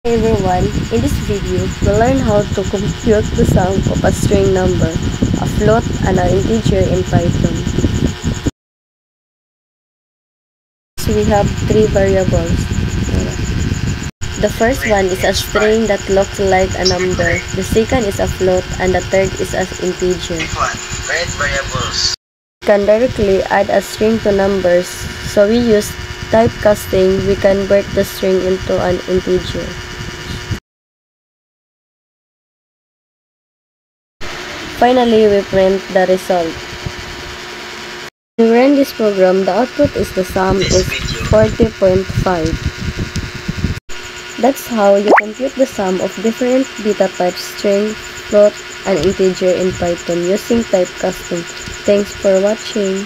Hey everyone, in this video, we'll learn how to compute the sum of a string number, a float, and an integer in Python. So we have three variables. The first one is a string that looks like a number, the second is a float, and the third is an integer. We can directly add a string to numbers, so we use typecasting. We convert the string into an integer. Finally, we print the result. When we run this program, the output is the sum is 40.5. That's how you compute the sum of different data types, string, float, and integer in Python using typecasting. Thanks for watching.